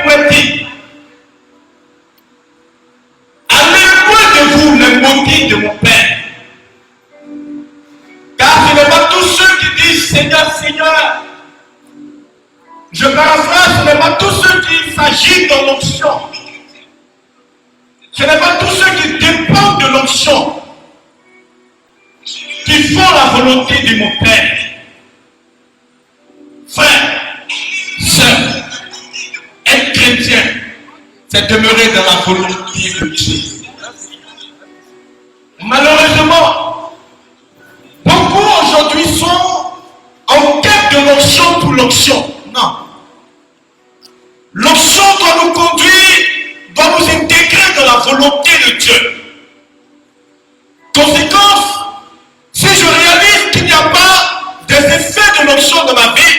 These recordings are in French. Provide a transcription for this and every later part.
poétique. Allez loin de vous les maudits de mon Père. Car ce n'est pas tous ceux qui disent Seigneur, Seigneur. Je paraphrase, ce n'est pas tous ceux qui s'agitent dans l'onction. Ce n'est pas tous ceux qui dépendent de l'onction qui font la volonté de mon Père. Frère, sœur, être chrétien, c'est demeurer dans la volonté de Dieu. Malheureusement, beaucoup aujourd'hui sont en quête de l'onction pour l'onction. Non. L'onction doit nous conduire, doit nous intégrer dans la volonté de Dieu. Conséquence, si je réalise qu'il n'y a pas des effets de l'onction dans ma vie,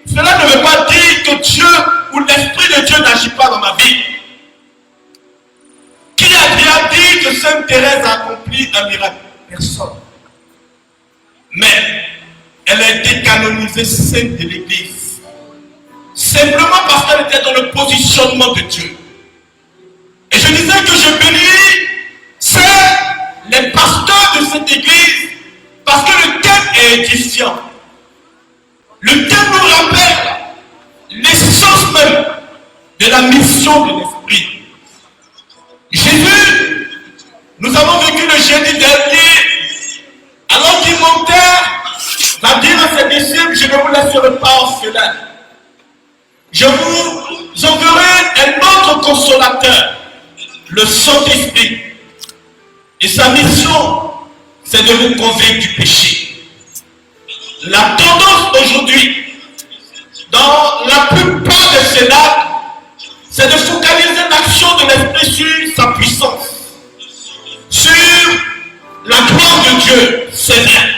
cela ne veut pas dire que Dieu ou l'Esprit de Dieu n'agit pas dans ma vie. Qui a bien dit que Sainte Thérèse a accompli un miracle? Personne. Mais elle a été canonisée sainte de l'Église. Simplement parce qu'elle était dans le positionnement de Dieu. Et je disais que je bénis, c'est les pasteurs de cette Église, parce que le thème est édifiant. Le thème nous rappelle l'essence même de la mission de l'Esprit. Jésus, nous avons vécu le jeudi dernier, alors qu'il montait, va dire à ses disciples, je ne vous laisserai pas orphelins. Je vous enverrai un autre consolateur, le Saint-Esprit. Et sa mission, c'est de vous convaincre du péché. La tendance aujourd'hui, dans la plupart des cénacles, c'est de focaliser l'action de l'Esprit sur sa puissance, sur la gloire de Dieu, c'est vrai.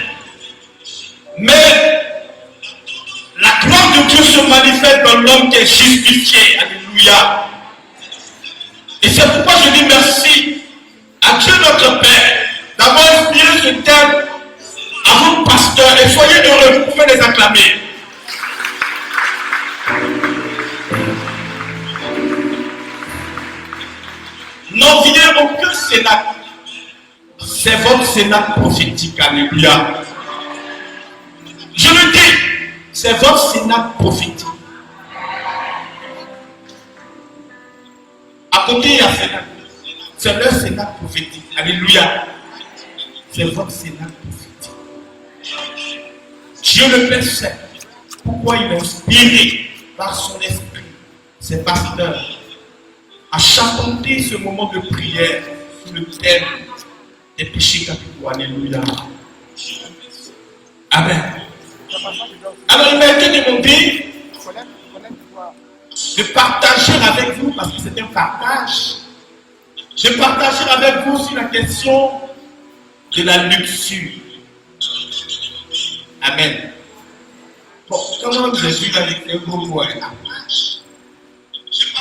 Mais la gloire de Dieu se manifeste dans l'homme qui est justifié. Alléluia. Et c'est pourquoi je dis merci à Dieu notre Père d'avoir inspiré ce thème à vous, pasteurs, et soyez heureux, vous pouvez les acclamer. N'enviez aucun cénacle. C'est votre cénacle prophétique. Alléluia. Je le dis, c'est votre cénacle prophétique. À côté, il y a cénacle. C'est leur cénacle prophétique. Alléluia. C'est votre cénacle prophétique. Dieu le Père sait pourquoi il est inspiré par son esprit, ses pasteurs, à chanter ce moment de prière sur le thème des péchés capitaux. Alléluia. Amen. Alors il m'a été demandé de partager avec vous, parce que c'est un partage, de partager avec vous sur la question de la luxure. Amen. Bon, comment vous avez vu avec un gros mot? Je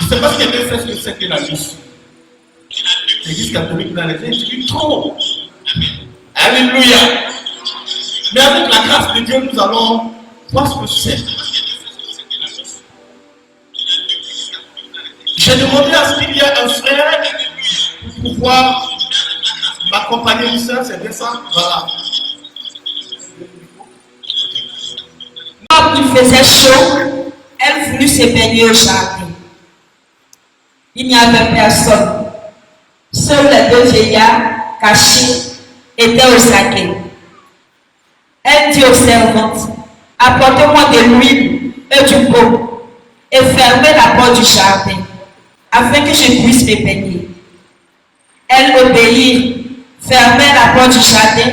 ne sais pas si quelqu'un sait ce que c'était la luxure. L'Église catholique dans les faits, c'est trop. Alléluia. Mais avec la grâce de Dieu, nous allons voir ce que c'est. J'ai demandé à ce qu'il y ait un frère pour pouvoir m'accompagner une soeur, c'est bien ça? Voilà. Quand il faisait chaud, elle voulut se baigner au jardin. Il n'y avait personne. Seuls les deux vieillards cachés étaient au saké. Elle dit aux servantes, apportez-moi de l'huile et du baume et fermez la porte du jardin afin que je puisse me baigner. Elle obéit, fermait la porte du jardin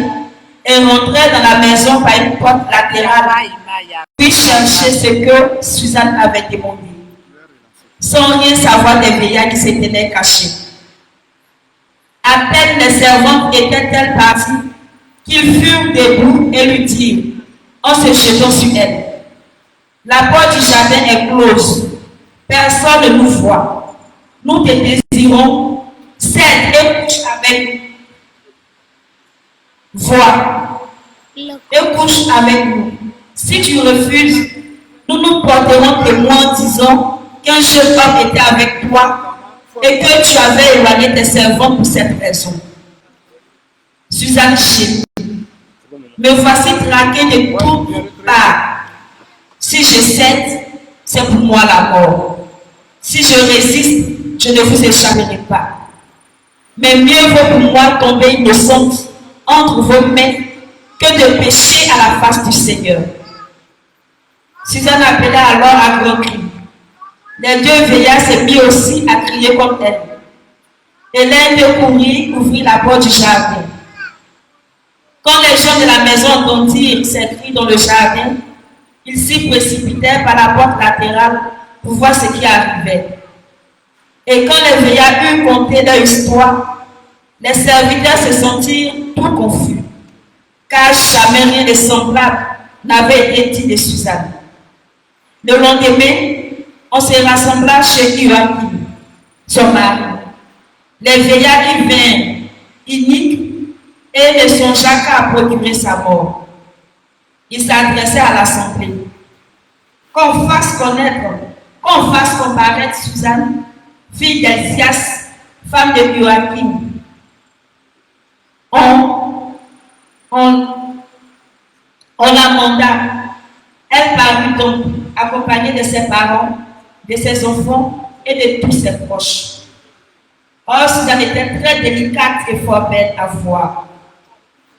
et rentrait dans la maison par une porte latérale, puis chercher ce que Suzanne avait demandé, sans rien savoir des vieillards qui se tenaient cachés. À peine les servantes étaient-elles parties qu'ils furent debout et lui dirent, en se jetant sur elle, la porte du jardin est close, personne ne nous voit. Nous te désirons, cède et couche avec nous. Vois et couche avec nous. Si tu refuses, nous nous porterons témoin en disant qu'un jeune homme était avec toi et que tu avais éloigné tes servants pour cette raison. Suzanne gémit. Me voici traquée de toutes parts. Si je cède, c'est pour moi la mort. Si je résiste, je ne vous échapperai pas. Mais mieux vaut pour moi tomber innocente entre vos mains que de pécher à la face du Seigneur. Suzanne appela alors à grands cris. Les deux veillards se mirent aussi à crier comme elle. Et l'un de courir ouvrit la porte du jardin. Quand les gens de la maison entendirent ces cris dans le jardin, ils s'y précipitèrent par la porte latérale pour voir ce qui arrivait. Et quand les veillards eurent conté leur histoire, les serviteurs se sentirent tout confus, car jamais rien de semblable n'avait été dit de Suzanne. Le lendemain, on se rassembla chez Joachim, son mari. Les veillards y vinrent, iniques, et ne songea qu'à procurer sa mort. Il s'adressait à l'assemblée. Qu'on fasse comparaître Suzanne, fille d'Elsias, femme de Joachim. On la manda. Elle parut donc, accompagnée de ses parents, de ses enfants et de tous ses proches. Or, Suzanne était très délicate et fort belle à voir.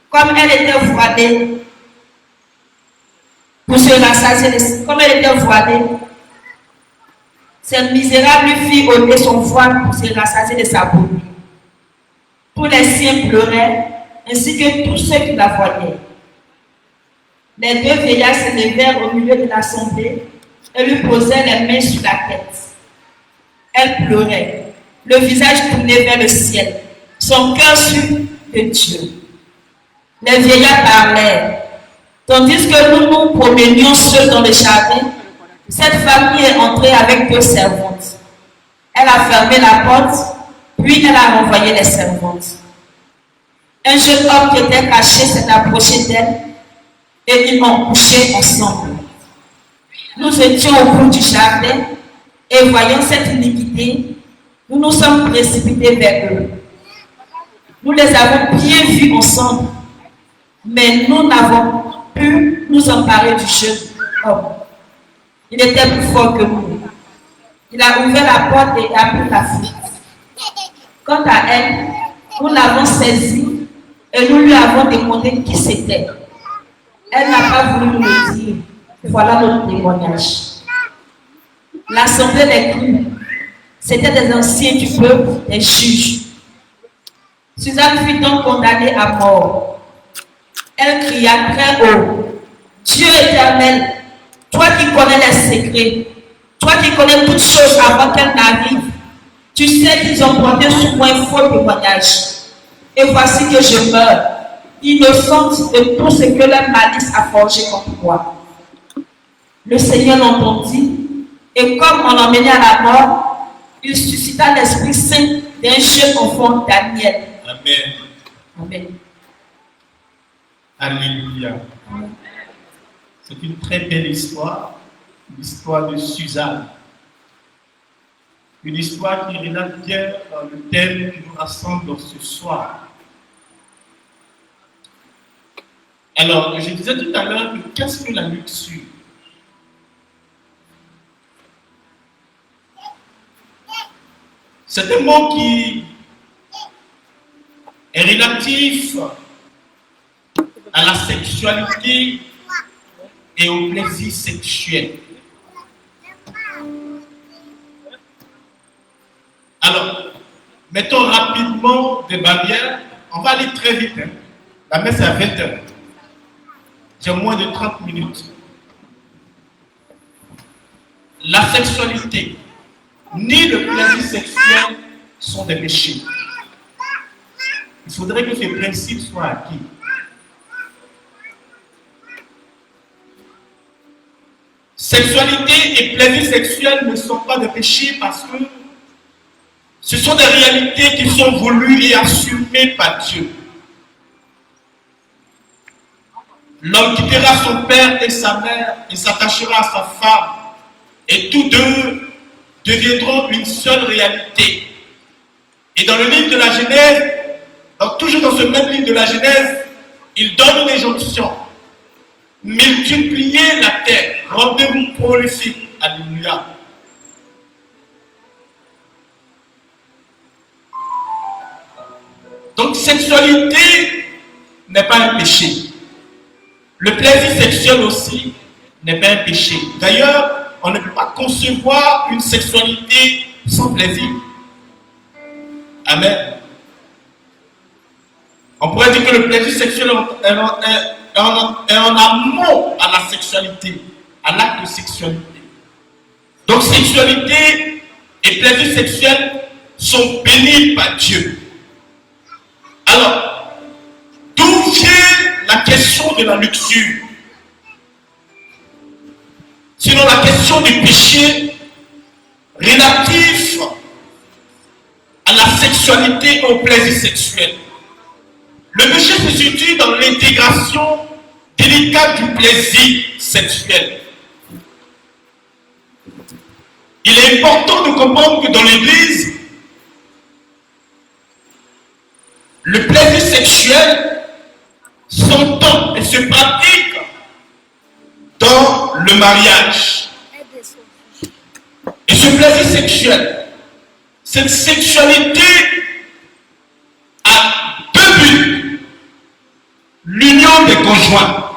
Comme elle était voilée, cette misérable fille ôtait son voile pour se rassasier de sa beauté. Tous les siens pleuraient, ainsi que tous ceux qui la voyaient. Les deux veillards se levèrent au milieu de l'assemblée et lui posaient les mains sur la tête. Elle pleurait, le visage tourné vers le ciel, son cœur sûr de Dieu. Les veillards parlaient. Tandis que nous nous promenions seuls dans le jardin, cette famille est entrée avec deux servantes. Elle a fermé la porte, puis elle a renvoyé les servantes. Un jeune homme qui était caché s'est approché d'elle et ils ont couché ensemble. Nous étions au bout du jardin et voyant cette iniquité, nous nous sommes précipités vers eux. Nous les avons bien vus ensemble, mais nous n'avons pu nous emparer du jeune homme. Il était plus fort que nous. Il a ouvert la porte et a pris la fuite. Quant à elle, nous l'avons saisie et nous lui avons demandé qui c'était. Elle n'a pas voulu nous le dire. Voilà notre témoignage. L'assemblée des crus, c'était des anciens du peuple, des juges. Suzanne fut donc condamnée à mort. Elle cria très haut. Dieu éternel, toi qui connais les secrets, toi qui connais toutes choses avant qu'elles n'arrivent, tu sais qu'ils ont porté sur moi un faux témoignage. Et voici que je meurs, innocente de tout ce que leur malice a forgé contre moi. Le Seigneur l'entendit, et comme on l'emmenait à la mort, il suscita l'Esprit Saint d'un jeune enfant, Daniel. Amen. Amen. Alléluia. C'est une très belle histoire, l'histoire de Suzanne. Une histoire qui relate bien le thème qui nous rassemble ce soir. Alors, je disais tout à l'heure, qu'est-ce que la luxure? C'est un mot qui est relatif à la sexualité et au plaisir sexuel. Alors, mettons rapidement des barrières. On va aller très vite. La messe est à 20h. J'ai moins de 30 minutes. La sexualité ni le plaisir sexuel sont des péchés. Il faudrait que ce principe soit acquis. Sexualité et plaisir sexuel ne sont pas des péchés parce que ce sont des réalités qui sont voulues et assumées par Dieu. L'homme quittera son père et sa mère et s'attachera à sa femme, et tous deux deviendront une seule réalité. Et dans le livre de la Genèse, donc toujours dans ce même livre de la Genèse, il donne une injonction. Multipliez la terre, rendez-vous prolifique. Alléluia. Donc sexualité n'est pas un péché. Le plaisir sexuel aussi n'est pas un péché. D'ailleurs, on ne peut pas concevoir une sexualité sans plaisir. Amen. On pourrait dire que le plaisir sexuel est en amont à la sexualité, à l'acte de sexualité. Donc sexualité et plaisir sexuel sont bénis par Dieu. Alors, d'où vient la question de la luxure? Sinon la question du péché relatif à la sexualité et au plaisir sexuel. Le péché se situe dans l'intégration délicate du plaisir sexuel. Il est important de comprendre que dans l'Église, le plaisir sexuel s'entend et se pratique dans le mariage. Et ce plaisir sexuel, cette sexualité a deux buts: l'union des conjoints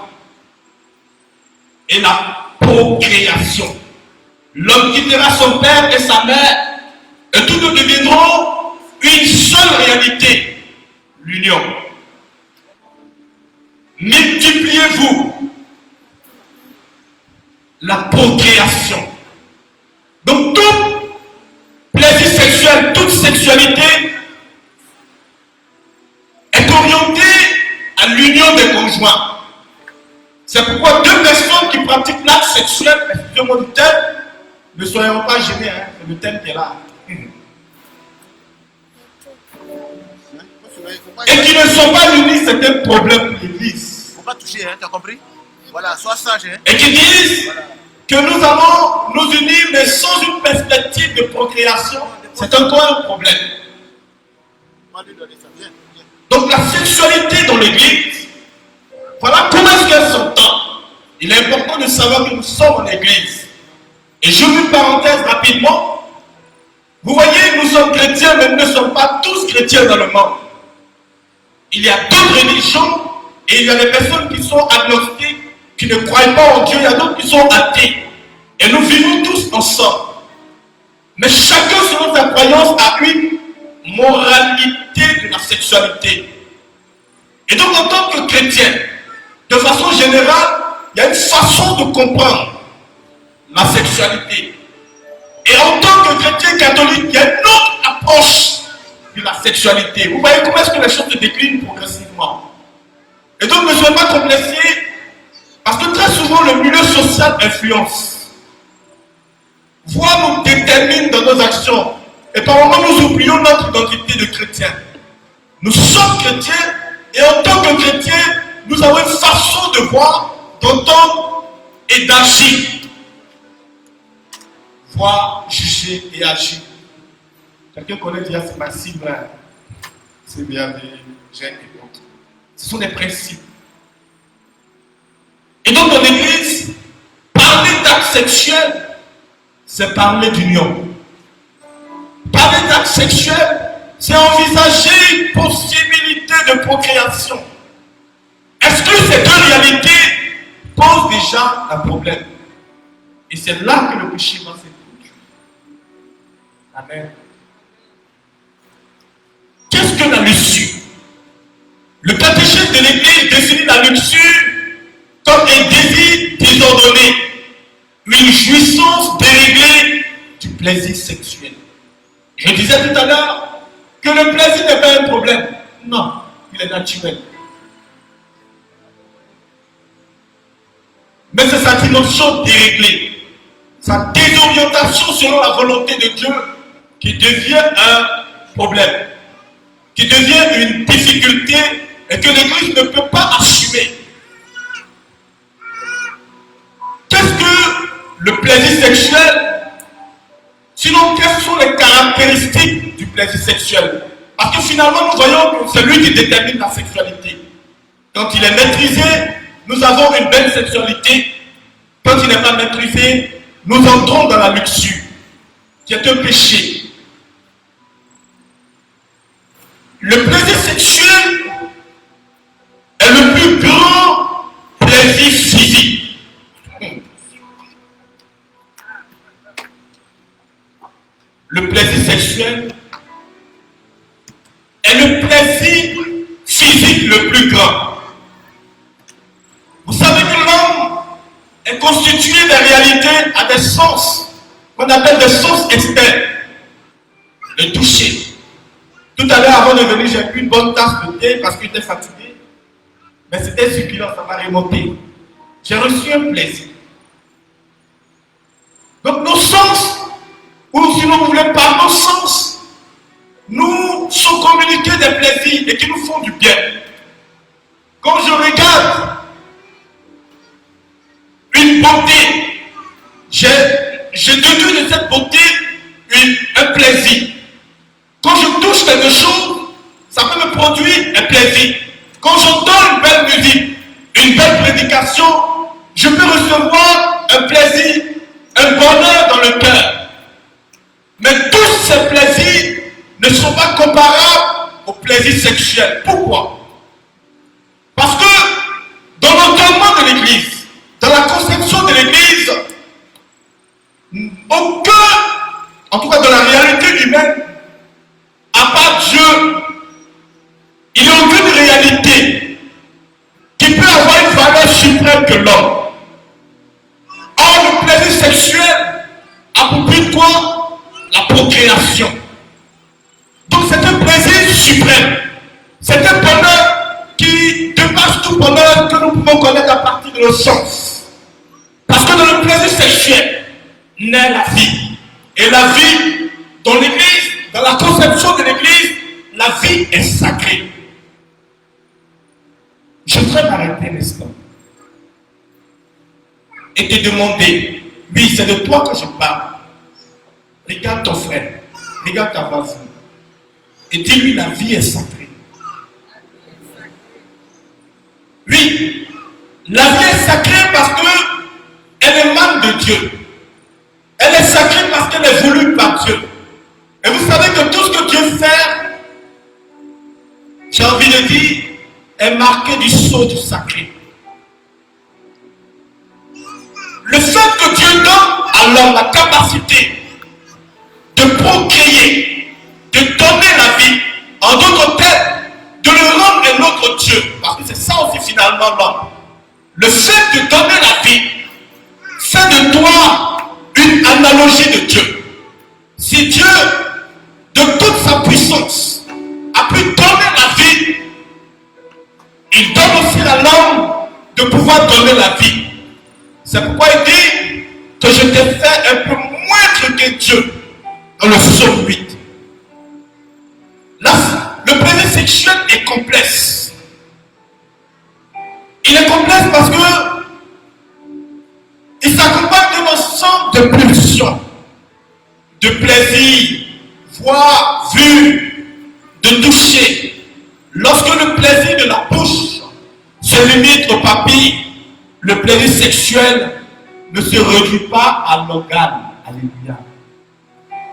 et la procréation. L'homme quittera son père et sa mère, et tous deux deviendront une seule réalité, l'union. Multipliez-vous, la procréation. Donc tout plaisir sexuel, toute sexualité est orientée à l'union des conjoints. C'est pourquoi deux personnes qui pratiquent l'acte sexuel, excusez-moi du thème, ne soyons pas gênés, hein, c'est le thème qui est là. Et qui ne sont pas unis, c'est un problème pour l'Église. Il ne faut pas toucher, hein, tu as compris? Voilà, sois sage. Hein. Et qui disent voilà, que nous allons nous unir, mais sans une perspective de procréation, c'est encore un problème. Donc la sexualité dans l'Église, voilà comment est-ce qu'elle s'entend. Il est important de savoir que nous sommes en Église. Et j'ouvre une parenthèse rapidement. Vous voyez, nous sommes chrétiens, mais nous ne sommes pas tous chrétiens dans le monde. Il y a d'autres religions et il y a des personnes qui sont agnostiques, qui ne croient pas en Dieu, il y a d'autres qui sont athées. Et nous vivons tous ensemble. Mais chacun selon sa croyance a une moralité de la sexualité. Et donc en tant que chrétien, de façon générale, il y a une façon de comprendre la sexualité. Et en tant que chrétien catholique, il y a une autre approche de la sexualité. Vous voyez comment est-ce que les choses se déclinent progressivement. Et donc ne soyez pas complexés, parce que très souvent le milieu social influence. Voix nous détermine dans nos actions. Et par moments nous oublions notre identité de chrétien. Nous sommes chrétiens et en tant que chrétiens, nous avons une façon de voir, d'entendre et d'agir. Voir, juger et agir. Quelqu'un connaît déjà ces principes-là. C'est bien des gènes et autres. Ce sont des principes. Et donc dans l'Église, parler d'acte sexuel, c'est parler d'union. Parler d'acte sexuel, c'est envisager une possibilité de procréation. Exclure ces deux réalités pose déjà un problème. Et c'est là que le péché va s'établir. Amen. Qu'est-ce que la luxure? Le catéchisme de l'Église définit la luxure comme un désir désordonné, une jouissance déréglée du plaisir sexuel. Je disais tout à l'heure que le plaisir n'est pas un problème. Non, il est naturel. Mais c'est sa dimension déréglée, sa désorientation selon la volonté de Dieu qui devient un problème, qui devient une difficulté et que l'Église ne peut pas assumer. Qu'est-ce que le plaisir sexuel? Sinon, quelles sont les caractéristiques du plaisir sexuel? Parce que finalement, nous voyons que c'est lui qui détermine la sexualité. Quand il est maîtrisé, nous avons une belle sexualité. Quand il n'est pas maîtrisé, nous entrons dans la luxure, qui est un péché. Le plaisir sexuel est le plus grand plaisir physique. Le plaisir sexuel est le plaisir physique le plus grand. Vous savez que l'homme est constitué de réalité à des sens qu'on appelle des sens externes. Le toucher. Tout à l'heure, avant de venir, j'ai pris une bonne tasse de thé parce que j'étais fatigué. Mais c'était succulent, ça m'a remonté. J'ai reçu un plaisir. Donc nos sens, ou si vous voulez par nos sens, nous sont communiqués des plaisirs et qui nous font du bien. Quand je regarde une beauté, je déduis de cette beauté un plaisir. Quand je touche quelque chose, ça peut me produire un plaisir. Quand j'entends une belle musique, une belle prédication, je peux recevoir un plaisir, un bonheur dans le cœur. Mais tous ces plaisirs ne sont pas comparables au plaisir sexuel. Pourquoi? Parce que dans l'enterrement de l'Église, dans la conception de l'Église, aucun, en tout cas dans la réalité humaine, à part Dieu, il n'y a aucune réalité qui peut avoir une valeur suprême que l'homme. Or, le plaisir sexuel a pour but quoi? La procréation. Donc c'est un plaisir suprême. C'est un bonheur qui dépasse tout bonheur que nous pouvons connaître à partir de nos sens. Parce que dans le plaisir sexuel naît la vie. Et la vie, dans l'Église, dans la conception de l'Église, la vie est sacrée. Je voudrais m'arrêter un instant et te demander, oui, c'est de toi que je parle. Regarde ton frère, regarde ta voisine et dis-lui la vie est sacrée. Oui, la vie est sacrée parce qu'elle émane de Dieu. Elle est sacrée parce qu'elle est voulue par Dieu. Et vous savez que tout ce que Dieu fait, j'ai envie de dire, est marqué du sceau du sacré. Le fait que Dieu donne à l'homme la capacité de procréer, de donner la vie, en d'autres termes, de le rendre un autre Dieu, parce que c'est ça aussi finalement l'homme. Le fait de donner la vie fait de toi une analogie de Dieu. Si Dieu, de toute sa puissance, a pu donner la vie, il donne aussi à l'homme de pouvoir donner la vie. C'est pourquoi il dit que je t'ai fait un peu moindre que Dieu dans le psaume 8. Là, le plaisir sexuel est complexe. Il est complexe parce que il s'accompagne d'un ensemble de pulsions, de plaisir, voir, vu, de toucher. Lorsque le plaisir de la bouche se limite aux papilles, le plaisir sexuel ne se réduit pas à l'organe. Alléluia.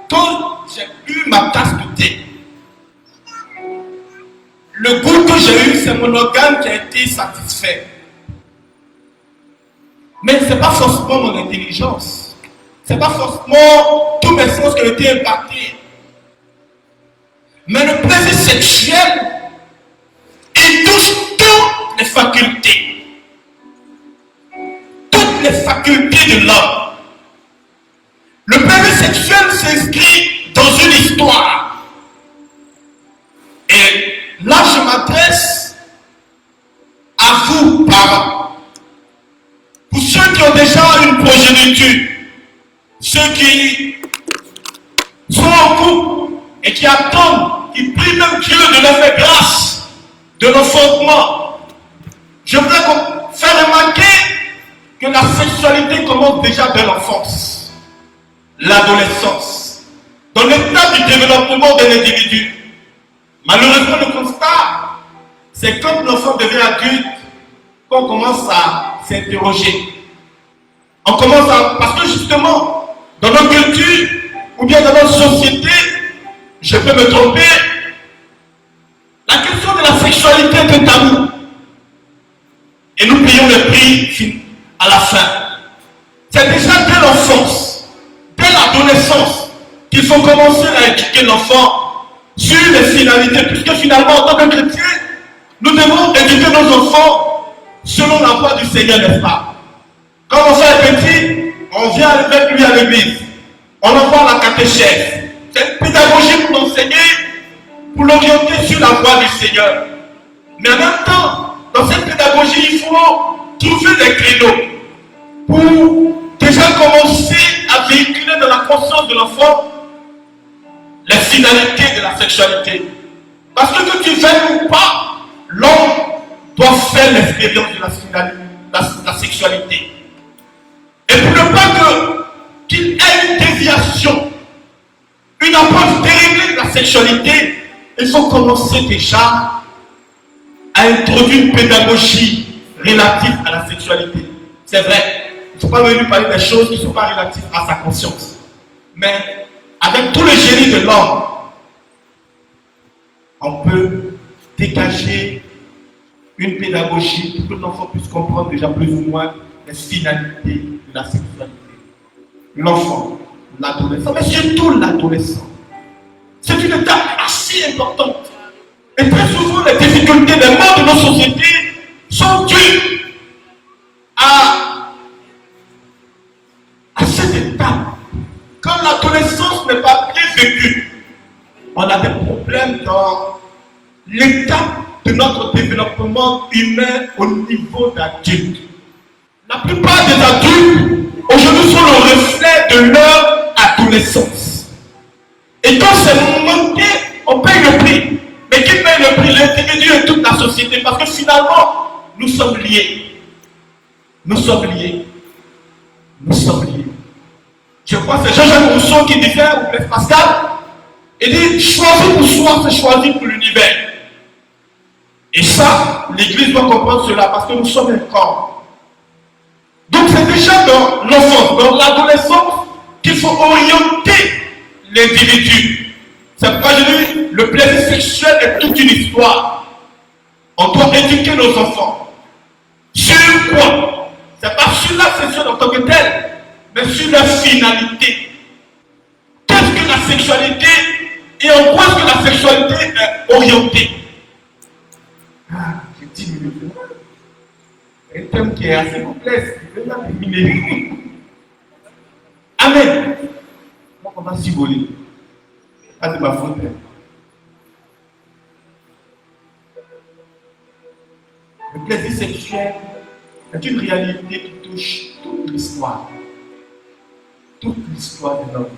Quand j'ai bu ma tasse de thé, le goût que j'ai eu, c'est mon organe qui a été satisfait. Mais ce n'est pas forcément mon intelligence. Ce n'est pas forcément tous mes sens qui ont été impactés. Mais le plaisir sexuel, il touche toutes les facultés. Toutes les facultés de l'homme. Le plaisir sexuel s'inscrit dans une histoire. Et là, je m'adresse à vous, parents. Pour ceux qui ont déjà une progéniture, ceux qui sont en couple et qui attendent, qui prient même Dieu de leur faire grâce de l'enfantement, je voudrais faire remarquer que la sexualité commence déjà dès l'enfance, l'adolescence, dans l'état du développement d'un individu. Malheureusement, le constat, c'est quand l'enfant devient adulte qu'on commence à s'interroger. On commence à... Parce que justement, dans nos cultures, ou bien dans notre société, je peux me tromper, la question de la sexualité est un tabou. Et nous payons le prix à la fin. C'est déjà dès l'enfance, dès l'adolescence, qu'il faut commencer à éduquer l'enfant sur les finalités, puisque finalement, en tant que chrétien, nous devons éduquer nos enfants selon la voie du Seigneur, n'est-ce pas? Quand l'enfant est petit, on vient avec lui à l'église, on envoie la catéchèse. C'est une pédagogie pour l'enseigner, pour l'orienter sur la voie du Seigneur. Mais en même temps, dans cette pédagogie, il faut trouver des créneaux pour déjà commencer à véhiculer dans la conscience de l'enfant les finalités de la sexualité. Parce que tu veuilles ou pas, l'homme doit faire l'expérience de la sexualité. Et pour ne pas qu'il ait une déviation, une approche déréglée de la sexualité, il faut commencer déjà à introduire une pédagogie relative à la sexualité. C'est vrai, il ne faut pas venir parler des choses qui ne sont pas relatives à sa conscience. Mais avec tout le génie de l'homme, on peut dégager une pédagogie pour que l'enfant puisse comprendre déjà plus ou moins les finalités de la sexualité. L'enfant, l'adolescent, mais surtout l'adolescent. C'est une étape assez importante. Et très souvent, les difficultés des membres de nos sociétés sont dues à cette étape. Quand l'adolescence n'est pas bien vécue, on a des problèmes dans l'étape de notre développement humain au niveau d'adulte. La plupart des adultes aujourd'hui sont le reflet de leur adolescence. Et quand c'est manqué, on paye le prix. Mais qui paye le prix? L'individu et toute la société. Parce que finalement, nous sommes liés. Nous sommes liés. Nous sommes liés. Je crois que c'est Jean-Jacques Rousseau qui disait, ou Blaise Pascal, il dit, choisir pour soi, c'est choisir pour l'univers. Et ça, l'Église doit comprendre cela parce que nous sommes un corps. Donc c'est déjà dans l'enfance, dans l'adolescence, qu'il faut orienter l'individu. C'est pourquoi je dis, le plaisir sexuel est toute une histoire. On doit éduquer nos enfants. Sur quoi? C'est pas sur la sexualité en tant que telle, mais sur la finalité. Qu'est-ce que la sexualité et en quoi est-ce que la sexualité est orientée? J'ai 10 minutes. Un thème qui est assez complexe, je vais terminer. Amen. On va s'y voler. Pas de ma faute. Le plaisir sexuel est une réalité qui touche toute l'histoire. Toute l'histoire de l'homme.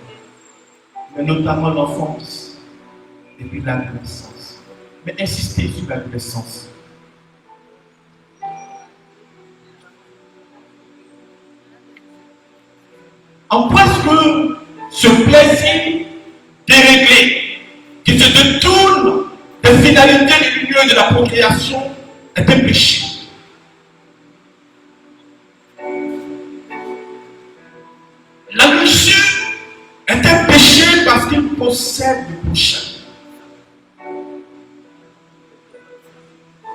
Mais notamment l'enfance et puis l'adolescence. Mais insistez sur l'adolescence. En quoi est-ce que ce plaisir déréglé, qui se détourne des finalités de l'union et de la procréation, est un péché? La luxure est un péché parce qu'il possède le prochain.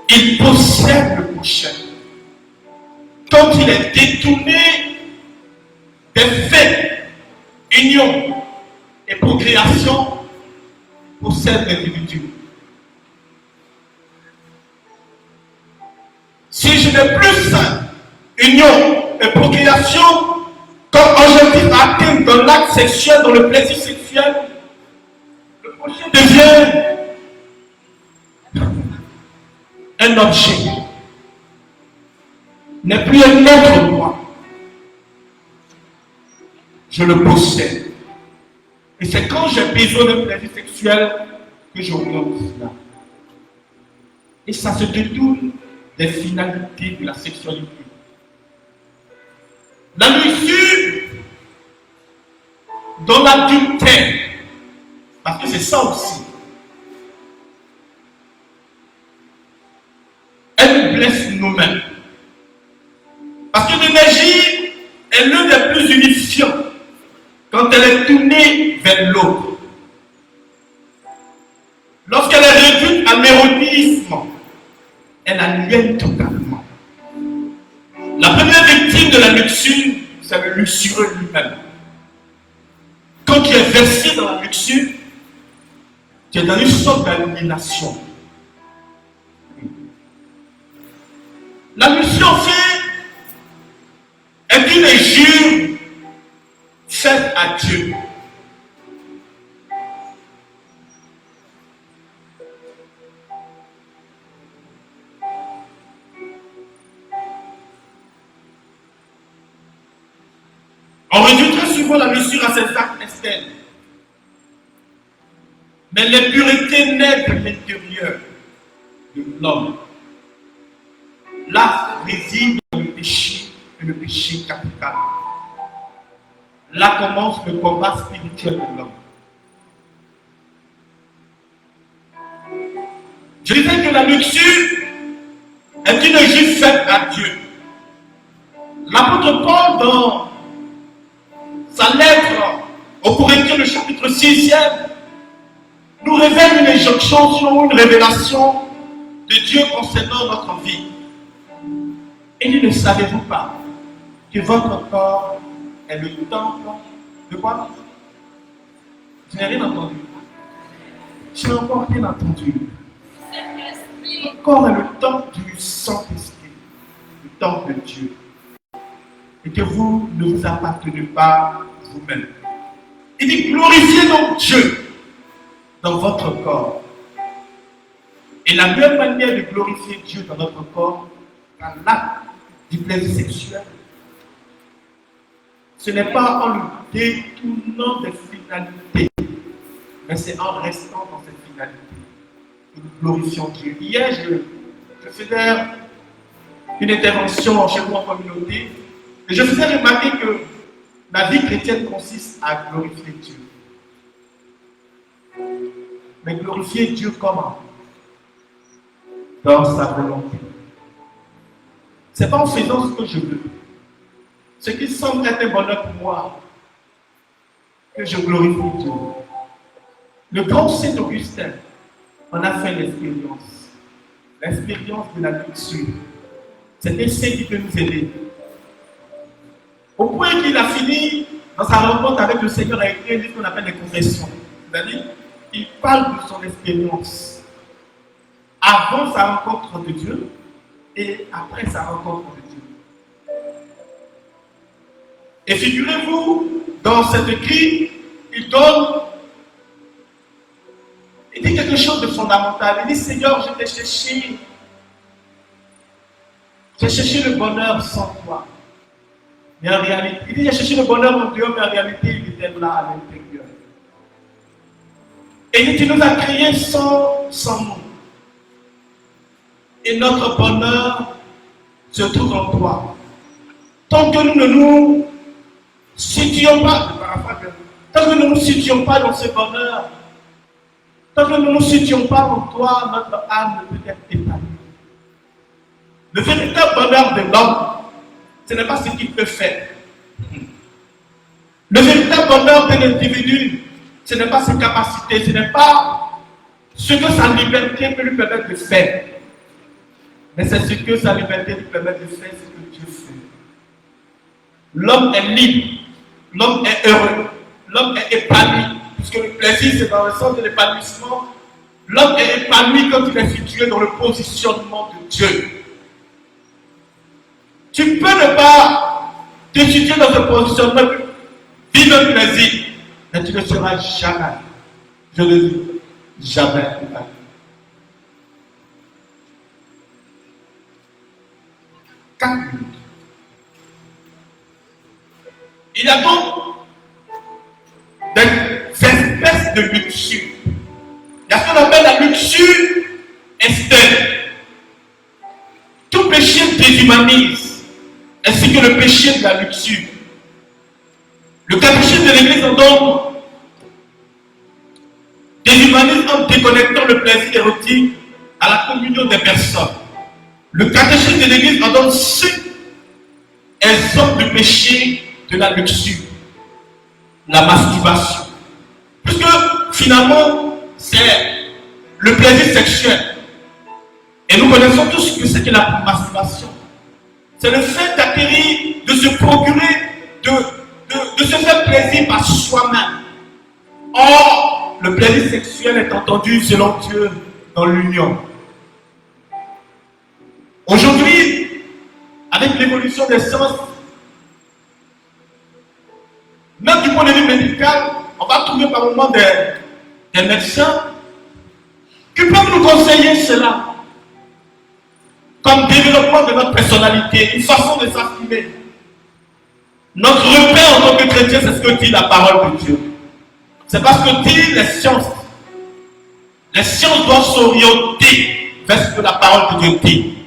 Il possède le prochain. Quand il est détourné des faits, union et procréation, possède l'individu. Si je n'ai plus ça, union et procréation, comme objectif atteint dans l'acte sexuel, dans le plaisir sexuel, le prochain devient un objet. N'est plus un autre moi. Je le possède. Et c'est quand j'ai besoin d'un plaisir sexuel que j'oriente cela. Et ça se détourne des finalités de la sexualité. La luxure dans l'adultère Parce que c'est ça aussi. Elle nous blesse nous-mêmes. Parce que l'énergie est l'un des plus unifiants quand elle est tournée vers l'autre. Lorsqu'elle est réduite à l'érotisme, elle aliène totalement. La première victime de la luxure, c'est le luxureux lui-même. Quand tu es versé dans la luxure, tu es dans une sorte d'aliénation. La luxure, en fait, est une injure faite à Dieu. On réduit très souvent la luxure à ses actes externes. Mais l'impureté naît de l'intérieur de l'homme. Là réside le péché et le péché capital. Là commence le combat spirituel de l'homme. Je disais que la luxure est une injure faite à Dieu. L'apôtre Paul, dans sa lettre aux Corinthiens, le chapitre 6e, nous révèle une injonction, une révélation de Dieu concernant notre vie. Et dit, ne savez-vous pas que votre corps est le temple de quoi? Je n'ai rien entendu. Je n'ai encore rien entendu. Votre corps est le temple du Saint-Esprit, le temple de Dieu. Et que vous ne vous appartenez pas vous-même. Il dit, glorifiez donc Dieu dans votre corps. Et la meilleure manière de glorifier Dieu dans notre corps, dans l'acte du plaisir sexuel, ce n'est pas en lui détournant des finalités, mais c'est en restant dans cette finalité que nous glorifions Dieu. Hier, je faisais une intervention chez moi en communauté et je faisais remarquer que la vie chrétienne consiste à glorifier Dieu. Mais glorifier Dieu comment? Dans sa volonté. Ce n'est pas en faisant ce que je veux. Ce qui semble être un bonheur pour moi, que je glorifie Dieu. Le grand Saint Augustin en a fait l'expérience. L'expérience de la luxure. C'est un saint qui peut nous aider. Au point qu'il a fini dans sa rencontre avec le Seigneur, a écrit un livre qu'on appelle les Confessions. C'est-à-dire, il parle de son expérience avant sa rencontre de Dieu et après sa rencontre de Dieu. Et figurez-vous, dans cet écrit, il dit quelque chose de fondamental. Il dit, Seigneur, je t'ai cherché. J'ai cherché le bonheur sans toi. Mais en réalité, il dit, j'ai cherché le bonheur en dehors, mais en réalité, il était là à l'intérieur. Et il dit, tu nous as créés sans nous. Et notre bonheur se trouve en toi. Tant que nous ne nous situons pas, tant que nous ne nous situons pas dans ce bonheur, tant que nous ne nous situons pas en toi, notre âme ne peut être épanouie. Le véritable bonheur de l'homme, ce n'est pas ce qu'il peut faire. Le véritable bonheur de l'individu, ce n'est pas ses capacités, ce n'est pas ce que sa liberté peut lui permettre de faire. Mais c'est ce que sa liberté lui permet de faire, ce que Dieu fait. L'homme est libre, l'homme est heureux, l'homme est épanoui, puisque le plaisir c'est dans le sens de l'épanouissement. L'homme est épanoui quand il est situé dans le positionnement de Dieu. Tu peux ne pas te situer dans ce positionnement, vivre le plaisir, mais tu ne seras jamais, je le dis, jamais épanoui. Il y a donc des espèces de luxure. Il y a ce qu'on appelle la luxure externe. Tout péché déshumanise, ainsi que le péché de la luxure. Le catéchisme de l'Église en donne déshumanisent en déconnectant le plaisir érotique à la communion des personnes. Le catéchisme de l'Église en donne 5 exemples de péché de la luxure, la masturbation. Puisque finalement, c'est le plaisir sexuel. Et nous connaissons tous ce que c'est que la masturbation. C'est le fait d'acquérir, de se procurer, de se faire plaisir par soi-même. Or, le plaisir sexuel est entendu selon Dieu dans l'union. Aujourd'hui, avec l'évolution des sciences, même du point de vue médical, on va trouver par moment des médecins qui peuvent nous conseiller cela comme développement de notre personnalité, une façon de s'affirmer. Notre repère en tant que chrétien, c'est ce que dit la parole de Dieu. C'est parce que dit les sciences. Les sciences doivent s'orienter vers ce que la parole de Dieu dit.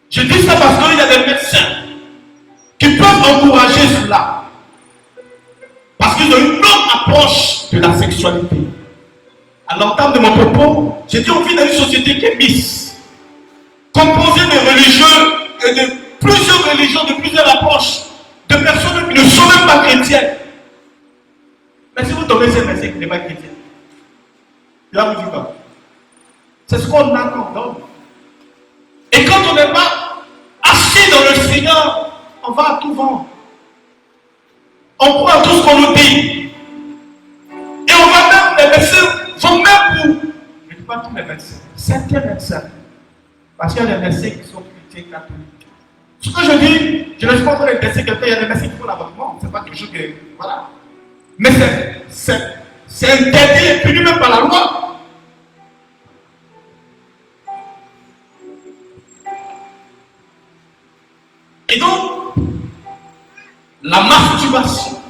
Je dis ça parce qu'il y a des médecins qui peuvent encourager cela. Parce qu'ils ont une autre approche de la sexualité. À l'entame de mon propos, j'ai dit on vit dans une société qui est mixte, composée de religieux et de plusieurs religions, de plusieurs approches, de personnes qui ne sont même pas chrétiennes. Mais si vous tombez sur un verset qui n'est pas chrétien, il va vous dire quoi? C'est ce qu'on a comme donne. Et quand on n'est pas assis dans le Seigneur, on va à tout vent. On croit à tout ce qu'on nous dit. Et on va même, les médecins vont même pour. Je ne dis pas tous les médecins, certains médecins. Parce qu'il y a des médecins qui sont chrétiens catholiques. Ce que je dis, je ne suis pas en train de laisser quelqu'un, il y a des médecins qui font l'avortement. Ce n'est pas quelque chose que. Voilà. Mais c'est interdit et puni même par la loi. Et donc, la masturbation,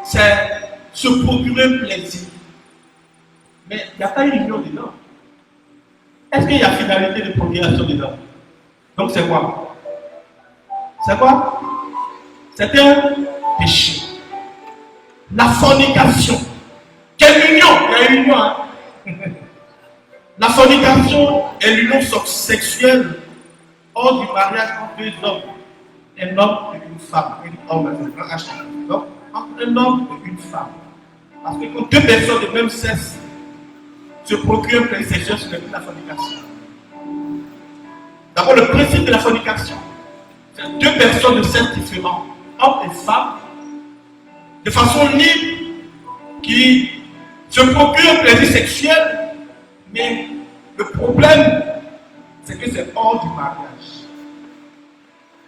c'est se procurer un plaisir. Mais il n'y a pas une union dedans. Est-ce qu'il y a finalité de procréation dedans? Donc c'est quoi? C'est quoi? C'est un péché. La fornication. Quelle union? Il y a une union. Hein? La fornication est l'union sexuelle hors du mariage entre deux hommes. Un homme et une femme. Un homme et une femme. Donc, entre un homme et une femme. Parce que quand deux personnes de même sexe se procurent un plaisir sexuel, ce n'est plus la fornication. D'abord, le principe de la fornication, c'est deux personnes de sexe différents, hommes et femmes, de façon libre, qui se procurent un plaisir sexuel, mais le problème, c'est que c'est hors du mariage.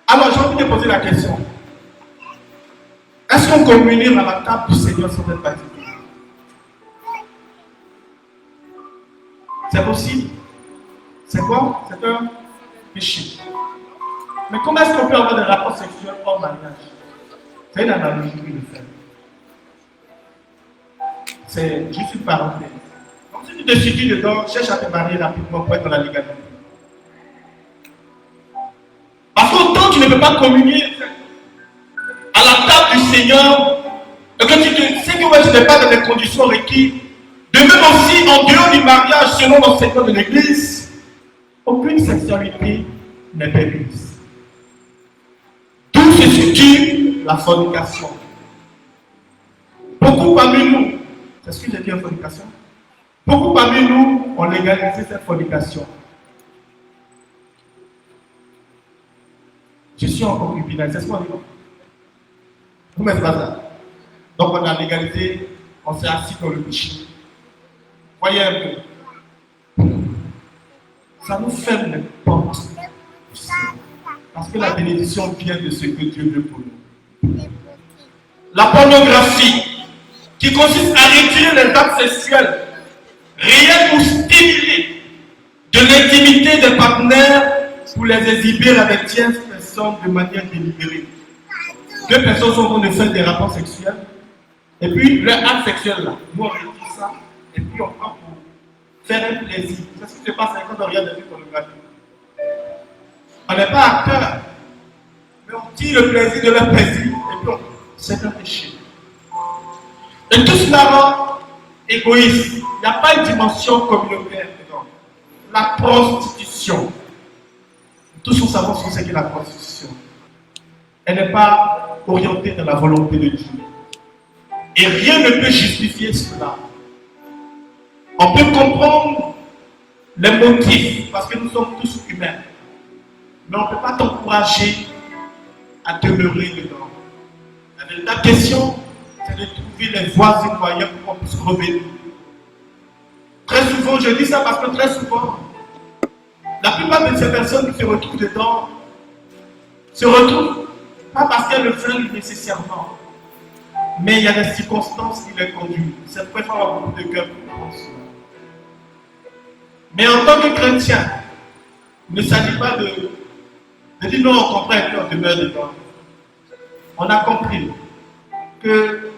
Alors, j'ai envie de poser la question. Est-ce qu'on communie à la table du Seigneur sans être baptisé? C'est possible. C'est quoi? C'est un péché. Mais comment est-ce qu'on peut avoir des rapports sexuels hors mariage? C'est une analogie que je fais. C'est juste une parenthèse. Donc si tu te situes dedans, cherche à te marier rapidement pour être dans la légalité. Parce qu'autant tu ne peux pas communier à la table du Seigneur, et que tu sais que tu n'es pas dans les conditions requises, de même aussi en dehors du mariage, selon l'enseignement de l'Église, aucune sexualité n'est permise. D'où se situe la fornication. Beaucoup parmi nous, c'est ce que j'ai dit en fornication, beaucoup parmi nous ont légalisé cette fornication. Je suis en concubinage, c'est ce qu'on dit. Vous mettez pas ça. Donc on a légalisé, on s'est assis dans le péché. Voyez un peu. Ça nous ferme les portes. Parce que la bénédiction vient de ce que Dieu veut pour nous. La pornographie, qui consiste à réduire les actes sexuels réels ou stimulés de l'intimité des partenaires pour les exhiber à des tierces personnes de manière délibérée. Deux personnes sont en train de faire des rapports sexuels, et puis leur acte sexuel là, nous on réduit ça, et puis on prend pour faire un plaisir. C'est ce qui se passe quand on regarde des films pornographiques. On n'est pas acteur, mais on tire le plaisir de leur plaisir, et puis c'est un péché. Et tout cela rend égoïste. Il n'y a pas une dimension communautaire dedans. La prostitution. Tous nous savons ce que c'est que la prostitution. Elle n'est pas orientée dans la volonté de Dieu. Et rien ne peut justifier cela. On peut comprendre les motifs parce que nous sommes tous humains. Mais on ne peut pas t'encourager à demeurer dedans. La véritable question, c'est de trouver les voies et moyens pour qu'on puisse revenir. Très souvent, je dis ça parce que très souvent, la plupart de ces personnes qui se retrouvent dedans se retrouvent pas parce qu'elles le veulent nécessairement, mais il y a des circonstances qui les conduisent. C'est pourquoi il faut avoir beaucoup de cœur pour comprendre cela. Mais en tant que chrétien, il ne s'agit pas de dire non, on comprend et puis on demeure dedans. On a compris que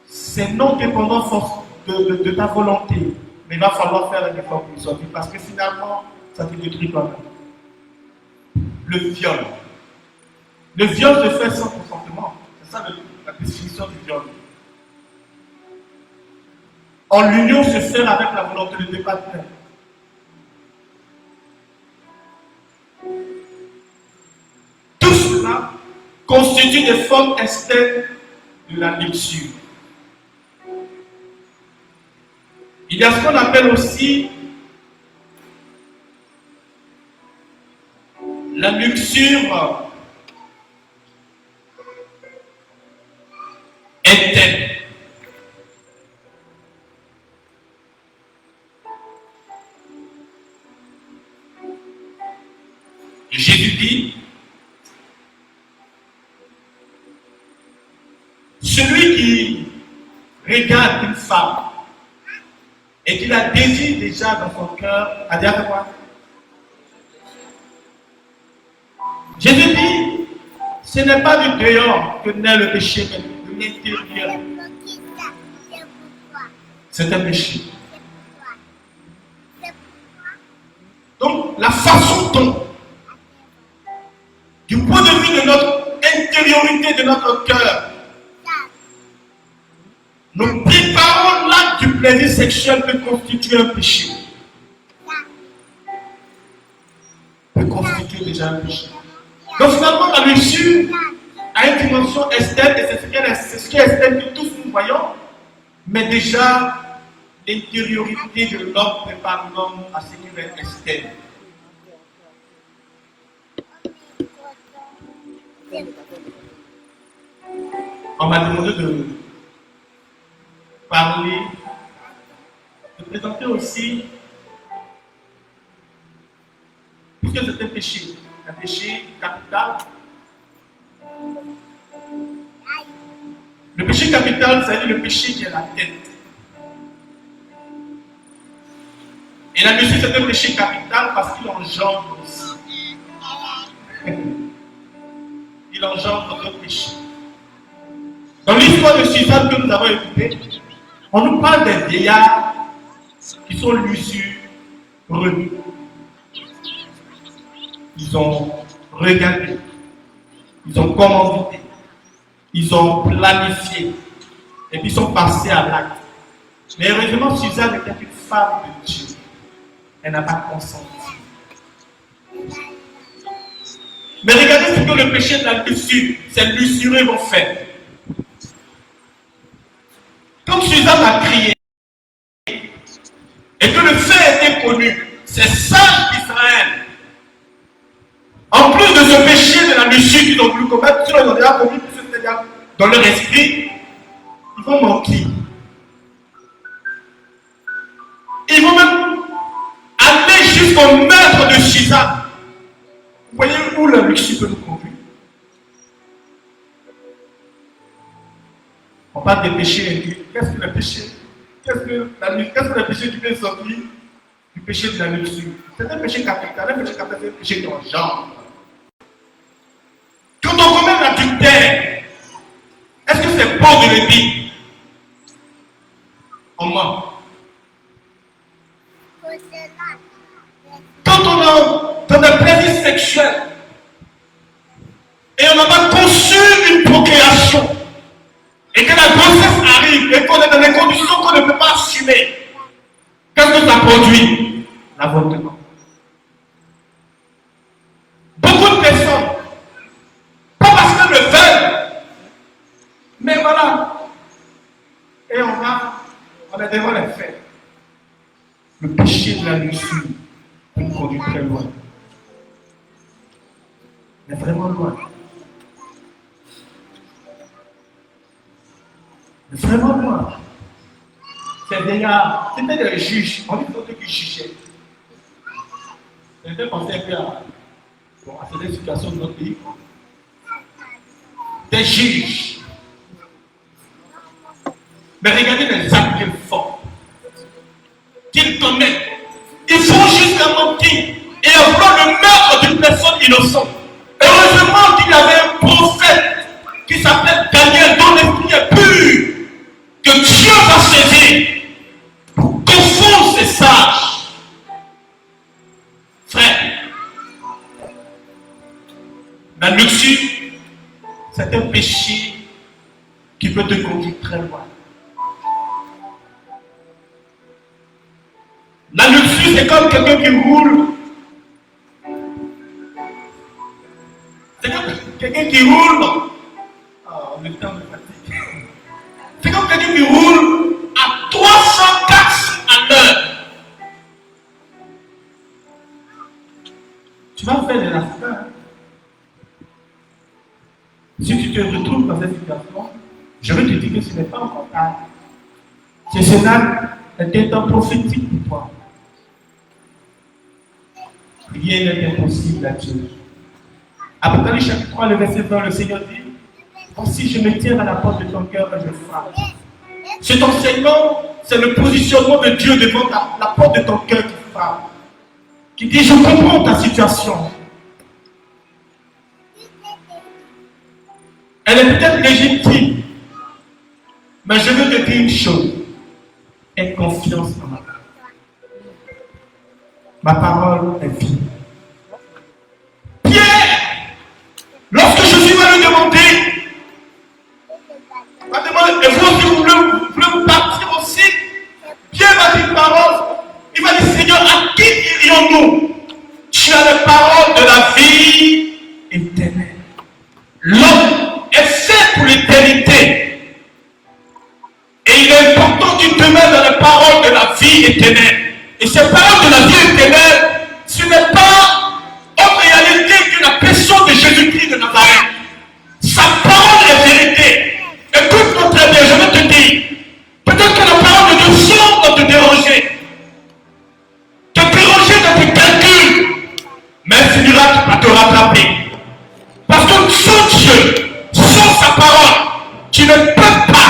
c'est non dépendant de ta volonté, mais il va falloir faire un effort pour sortir parce que finalement, ça te détruit quand même. Le viol. Le viol se fait sans consentement. C'est ça la définition du viol. En l'union se fait avec la volonté de deux partenaires. Tout cela constitue des formes externes de la luxure. Il y a ce qu'on appelle aussi la luxure interne. Jésus dit, celui qui regarde une femme et qui la désire déjà dans son cœur, a dit à quoi? Jésus dit, ce n'est pas du dehors que naît le péché, mais de l'intérieur. C'est un péché. Donc, la façon dont, du point de vue de notre intériorité, de notre cœur, nous préparons l'acte du plaisir sexuel peut constituer un péché. Peut constituer déjà un péché. Donc finalement, la luxure a une dimension externe et c'est ce qui est externe que tous nous voyons, mais déjà l'intériorité de l'homme prépare l'homme à ce qui est externe. On m'a demandé de parler, de présenter aussi, puisque c'est un péché capital. Le péché capital, c'est le péché qui est la tête. Et la luxure, c'est un péché capital parce qu'il engendre aussi. Il engendre d'autres péchés. Dans l'histoire de Suzanne que nous avons écoutée, on nous parle des vieillards qui sont l'usurieux. Ils ont regardé, ils ont commandé, ils ont planifié, et puis ils sont passés à l'acte. Mais heureusement, Suzanne était une femme de Dieu. Elle n'a pas consenti. Mais regardez ce que le péché de la luxure, ces l'usurieux vont faire. Quand Suzanne a crié, et que le fait était connu, ces sages d'Israël, en plus de ce péché de la luxure qu'ils ont voulu commettre, ils ont déjà commis, c'est-à-dire dans leur esprit, ils vont mentir. Ils vont même aller jusqu'au meurtre de Suzanne. Vous voyez où la luxure peut nous conduire? On parle des péchés. Qu'est-ce que le péché? Qu'est-ce que le péché qui peut sortir du péché de la luxure? C'est un péché capital. Un péché capital, c'est un péché d'engendre. Quand on commet l'adultère, est-ce que c'est bon de le dire? On ment. Quand on a dans un plaisir sexuel et on n'a pas conçu une procréation et que la grossesse arrive et qu'on est dans l'avortement. Beaucoup de personnes, pas parce qu'elles le veulent, mais voilà. Et on est devant les faits. Le péché de la luxure peut nous conduire très loin. Mais vraiment loin. Mais vraiment loin. Ces vieillards, c'était des juges. On dit qu'ils jugeaient. C'était pensé à cette situation de notre pays. Des juges. Mais regardez les actes qu'ils font, qu'ils commettent. Ils font jusqu'à mentir et à vouloir le meurtre d'une personne innocente. Heureusement qu'il y avait un prophète qui s'appelle Daniel, dont l'esprit est pur, que Dieu va saisir pour confondre ces sages. Frère, la luxure, c'est un péché qui peut te conduire très loin. La luxure, c'est comme quelqu'un qui roule. C'est comme quelqu'un qui roule. Le temps me fatigue. C'est comme quelqu'un qui roule à 304 à l'heure. Tu vas faire des accidents. Si tu te retrouves dans cette situation, je vais te dire que ce n'est pas encore tard. C'est cela était un prophétique pour toi. Rien n'est impossible à Dieu. Apocalypse chapitre 3, le verset 20, le Seigneur dit: si je me tiens à la porte de ton cœur et je frappe. Cet enseignement, c'est le positionnement de Dieu devant la porte de ton cœur qui frappe. Qui dit: je comprends ta situation. Elle est peut-être légitime, mais je veux te dire une chose. Aie confiance en ma parole. Ma parole est vie. Pierre, lorsque Jésus va lui demander, et vous aussi vous voulez partir aussi, Pierre va dire une parole. Il va dire: Seigneur, à qui irions-nous? Tu as la parole de la vie éternelle. L'homme est fait pour l'éternité. Et il est important qu'il demeure dans la parole de la vie éternelle. Et cette parole de la vie éternelle, ce n'est pas en réalité que la personne de Jésus-Christ de Nazareth. Sa parole est vérité. Écoute-moi très bien, je vais te dire. Peut-être que la parole de Dieu semble te déranger. Te déranger dans tes calculs. Mais elle finira par te rattraper. Parce que sans Dieu, sans sa parole, tu ne peux pas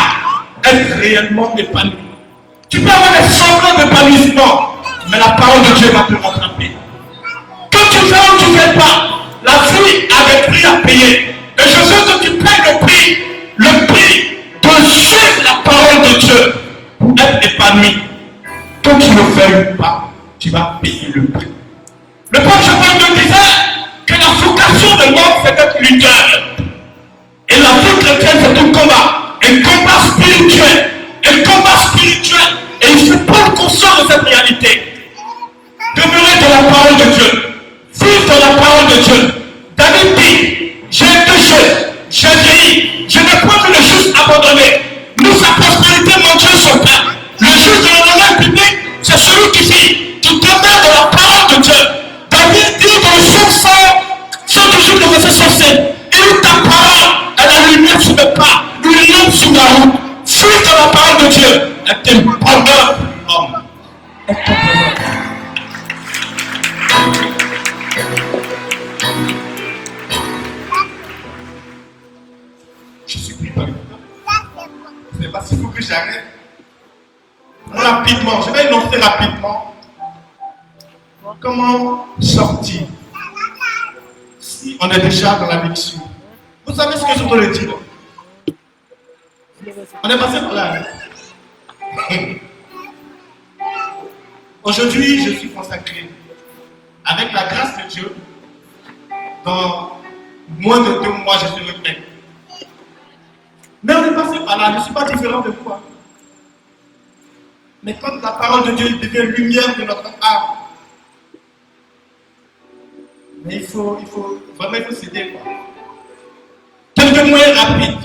être réellement épanoui. Tu peux avoir des semblants d'épanouissement, mais la parole de Dieu va te rattraper. Que tu fais ou tu ne fais pas, la vie a des prix à payer. Et je veux que tu payes le prix de suivre la parole de Dieu pour être épanoui. Que tu le fais ou pas, tu vas payer le prix. Le prophète Joël disait que la vocation de l'homme, c'est d'être lutteur. Et la vie chrétienne, c'est un combat spirituel. Un combat spirituel. Et il faut prendre conscience de cette réalité. Demeurer dans la parole de Dieu. Vivre dans la parole de Dieu. David dit: j'ai été jeune, j'ai vieilli, je n'ai pas vu le juste abandonné. Nous, sa prospérité, mon Dieu, son Père. Le juste de l'honneur public, c'est celui qui vit, qui demeure dans la parole de Dieu. David dit dans le psaume 118, le verset 107, et ta parole est la lumière sur mes pas, une lampe sur la route. Fuis dans la parole de Dieu, et t'es bonheur pour l'homme. Et ton bonheur. Je suis pris par le temps. Ce n'est pas si faut que j'arrête. Rapidement, je vais énoncer rapidement comment sortir si on est déjà dans la luxure. Vous savez ce que je dois le dire? On est passé par là. Aujourd'hui, je suis consacré. Avec la grâce de Dieu, dans moins de 2 mois, je suis retraité. Mais on est passé par là, je ne suis pas différent de toi. Mais quand la parole de Dieu devient lumière de notre âme, faut vraiment céder, quoi. Quelques moyens rapides.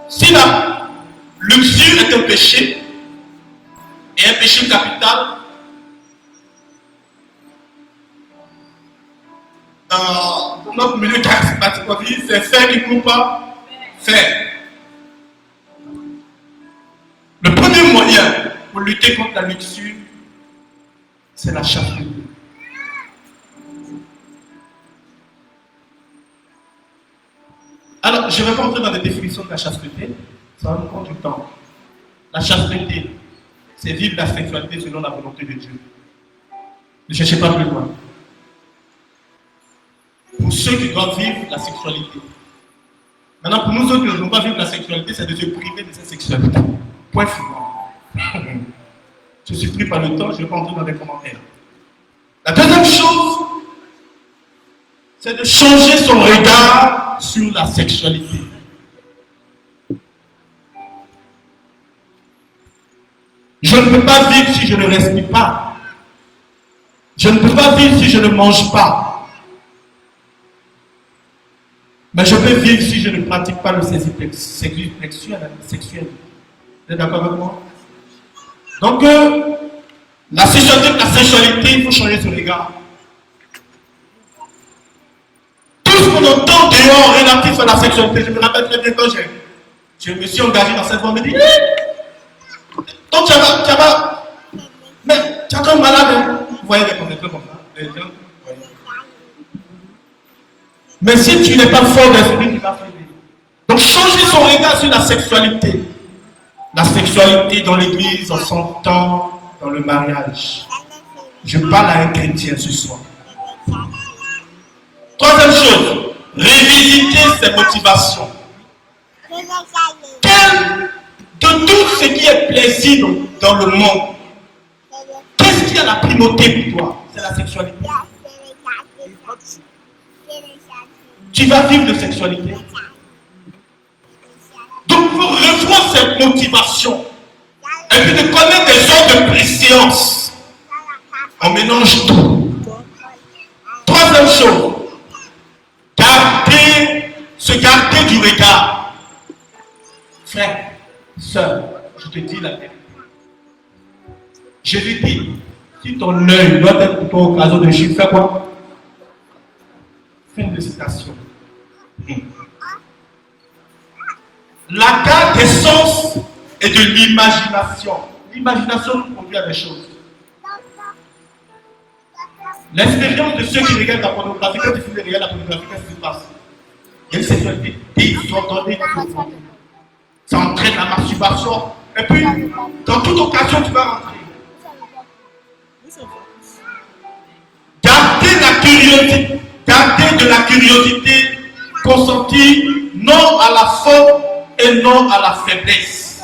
Si la luxure est un péché, et un péché capital, dans notre milieu charismatique, c'est faire qui ne coûte pas faire. Le premier moyen pour lutter contre la luxure, c'est la chasteté. Alors, je ne vais pas entrer dans les définitions de la chasteté, ça va nous prendre du temps. La chasteté, c'est vivre la sexualité selon la volonté de Dieu. Ne cherchez pas plus loin. Pour ceux qui doivent vivre la sexualité. Maintenant, pour nous autres qui ne devons pas vivre la sexualité, c'est de se priver de cette sexualité. Point final. Je suis pris par le temps, je ne vais pas entrer dans les commentaires. La deuxième chose, c'est de changer son regard sur la sexualité. Je ne peux pas vivre si je ne respire pas. Je ne peux pas vivre si je ne mange pas. Mais je peux vivre si je ne pratique pas le sexuel. Vous êtes d'accord avec moi? Donc, la sexualité, il faut changer son regard. Tout ce qu'on entend dehors relatif à la sexualité, je me rappelle très bien quand je me suis engagé dans cette voie, on me dit, donc tu vas, mais tu es comme malade, hein? Vous voyez les commentaires comme ça. Mais si tu n'es pas fort d'esprit, tu vas faiblir. Donc changer son regard sur la sexualité. La sexualité dans l'église, en son temps, dans le mariage. Je parle à un chrétien ce soir. Troisième chose, révisiter ses motivations. De tout ce qui est plaisir dans le monde, qu'est-ce qui a la primauté pour toi? C'est la sexualité. Tu vas vivre de sexualité. Donc, il faut revoir cette motivation. Et puis de connaître des sortes de préséance. On mélange tout. Troisième chose, se garder du regard. Frère, sœur, je te dis la vérité. Je lui dis, si ton œil doit être pour toi occasion de chute, fais quoi? Fin de citation. La garde des sens et de l'imagination. L'imagination nous conduit à des choses. L'expérience de ceux qui regardent la pornographie, quand ils regardent la pornographie, qu'est-ce qui se passe? Il y a une sexualité désordonnée. Ça entraîne la masturbation. Et puis, dans toute occasion, tu vas rentrer. Gardez de la curiosité consentie non à la faute et non à la faiblesse.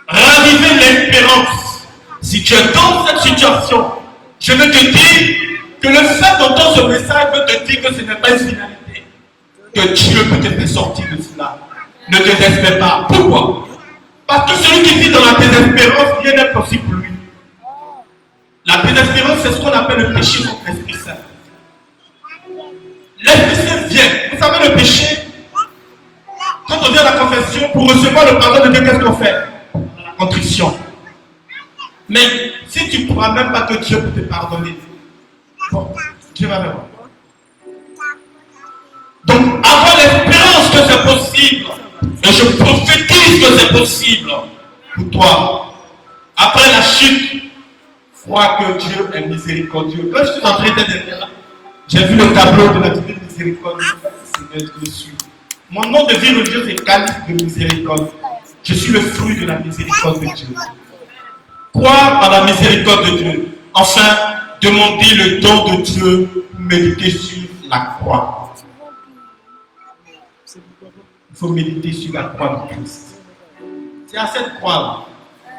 Ravivez l'espérance. Si tu es dans cette situation, je veux te dire que le fait d'entendre ce message veut te dire que ce n'est pas une finalité. Que Dieu peut te faire sortir de cela. Ne désespère pas. Pourquoi? Parce que celui qui vit dans la désespérance, rien n'est possible pour lui. La désespérance, c'est ce qu'on appelle le péché contre l'Esprit Saint. L'Esprit Saint vient. Vous savez, le péché, quand on vient à la confession, pour recevoir le pardon de Dieu, qu'est-ce qu'on fait? La contrition. Mais si tu ne crois même pas que Dieu peut te pardonner, bon, Dieu va voir. Donc, avoir l'espérance que c'est possible, et je prophétise que c'est possible pour toi. Après la chute, crois que Dieu est miséricordieux. Quand je suis entré derrière là, j'ai vu le tableau de la divine miséricorde dessus. Mon nom de vie religieuse est calife de miséricorde. Je suis le fruit de la miséricorde de Dieu. Croire en la miséricorde de Dieu. Enfin, demander le don de Dieu pour méditer sur la croix. Il faut méditer sur la croix de Christ. C'est à cette croix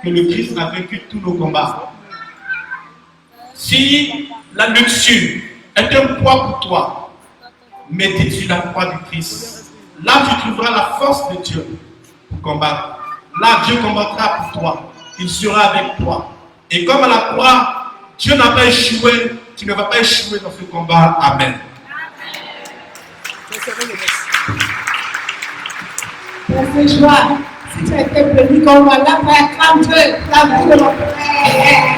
que le Christ a vaincu tous nos combats. Si la luxure est un poids pour toi, médite sur la croix du Christ. là tu trouveras la force de Dieu pour combattre. Là, Dieu combattra pour toi. Il sera avec toi. Et comme à la croix, Dieu n'a pas échoué, tu ne vas pas échouer dans ce combat. Amen. Frère Joie, si tu as été béni comme moi, là, acclame Dieu, la vie de mon frère.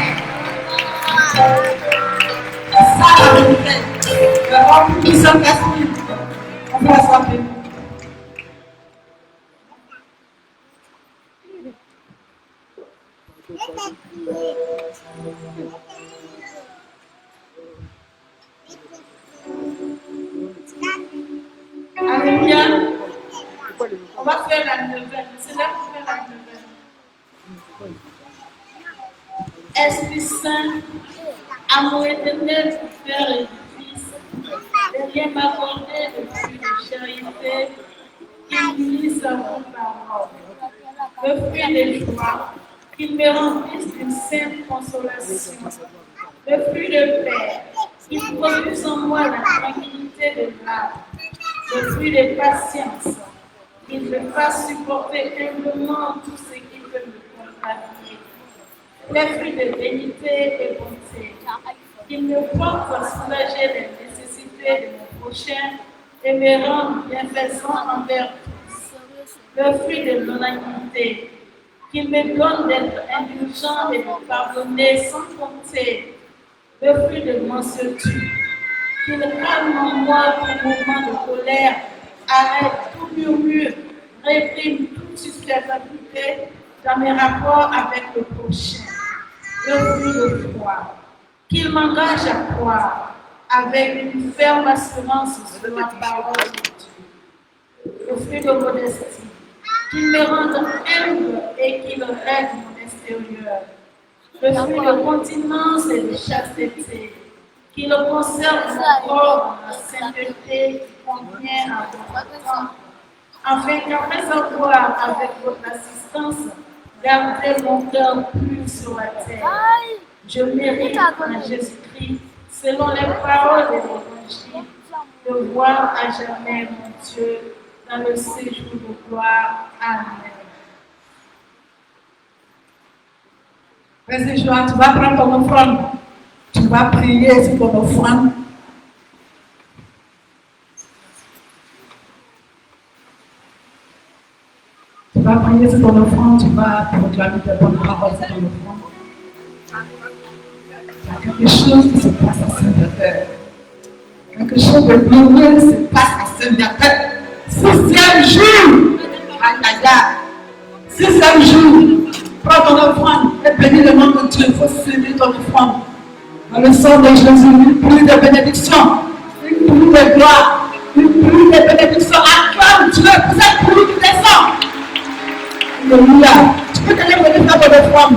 Ça, la vérité. Le roi puissant Casimir. On va s'appeler. Alléluia. On va faire la neuvaine. C'est là qu'on fait la neuvaine. Esprit Saint, amour éternel, Père et Fils, de rien m'accorder depuis de charité, qui unit sa bonne parole. Le fruit des joies, qu'il me remplisse d'une sainte consolation. Le fruit de paix, qu'il produise en moi la tranquillité de l'âme. Le fruit de patience, qu'il me fasse supporter humblement tout ce qui peut me contrarier. Les fruits de vérité et bonté, qu'il me porte à soulager les nécessités de mon prochain et me rende bienfaisant envers tous. Le fruit de l'unanimité, qu'il me donne d'être indulgent et de pardonner sans compter. Le fruit de mansuétude, qu'il calme en moi tout mouvement de colère, arrête tout murmure, réprime toute susceptibilité dans mes rapports avec le prochain. Le fruit de foi, qu'il m'engage à croire avec une ferme assurance sur la parole de Dieu. Le fruit de modestie, qu'il me rende humble et qu'il règle mon extérieur. Le fruit de continence et de chasteté, qu'il conserve mon corps dans la sainteté qui convient à votre temps, afin qu'après avoir, avec votre assistance, garder mon cœur pur sur la terre. Je mérite en Jésus-Christ, selon les paroles de l'Évangile, de voir à jamais mon Dieu dans le séjour de gloire. Amen. Frère Joie, tu vas prendre ton offrande. Tu vas prier sur ton offrande. Tu vas prier sur ton offrande, tu vas proclamer tes bonnes paroles sur ton offrande. Il y a quelque chose qui se passe à Saint-Terre. Quelque chose de glorieux se passe à Saint-Terre. 6e jour. Aïe, aïe, aïe. 6e jour. Prends ton offrande et bénis le nom de Dieu. Il faut saisir ton offrande. Dans le sang de Jésus, une pluie de bénédiction, une pluie de gloire, une pluie de bénédiction. Acclame Dieu pour cette pluie qui descend. Alléluia. Tu peux te lever et faire ton offrande.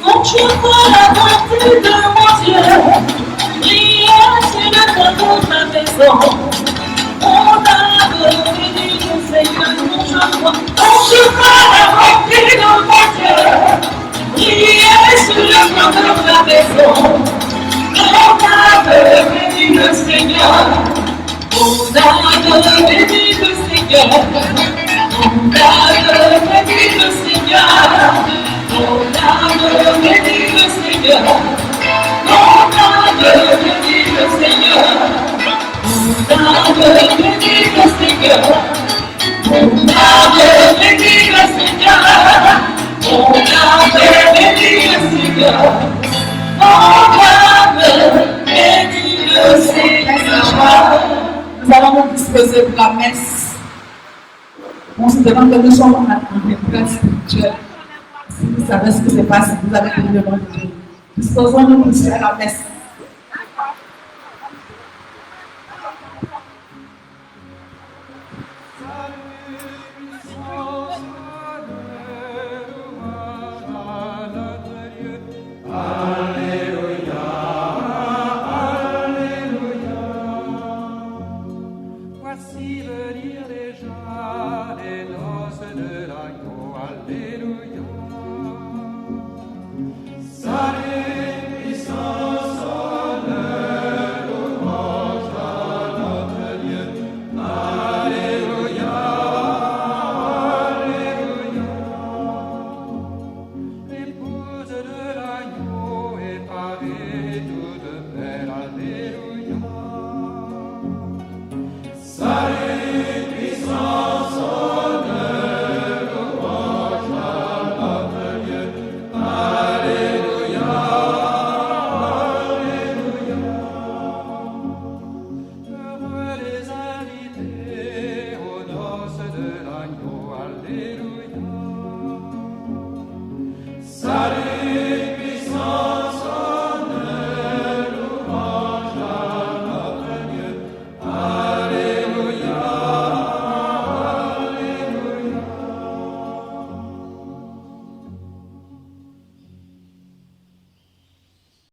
Quand tu vois la bonté de mon Dieu, briller sur le tableau de ma maison, on a béni le Seigneur, mon joie. Quand tu vois la bonté de mon Dieu, briller sur le tableau de ma maison, on a béni le Seigneur, on a béni le Seigneur, on a béni le Seigneur. On a béni le Seigneur, on a béni le Seigneur, on a béni le Seigneur, on a béni le Seigneur, on a béni le Seigneur, on a béni le Seigneur. Nous allons nous disposer pour la messe. On se demande que nous sommes en épreuve spirituelle. Si vous savez ce qui se passe, vous avez béni le nom de Dieu. Disposons-nous pour faire la messe. Voici venir déjà les noces de l'agneau. Alléluia.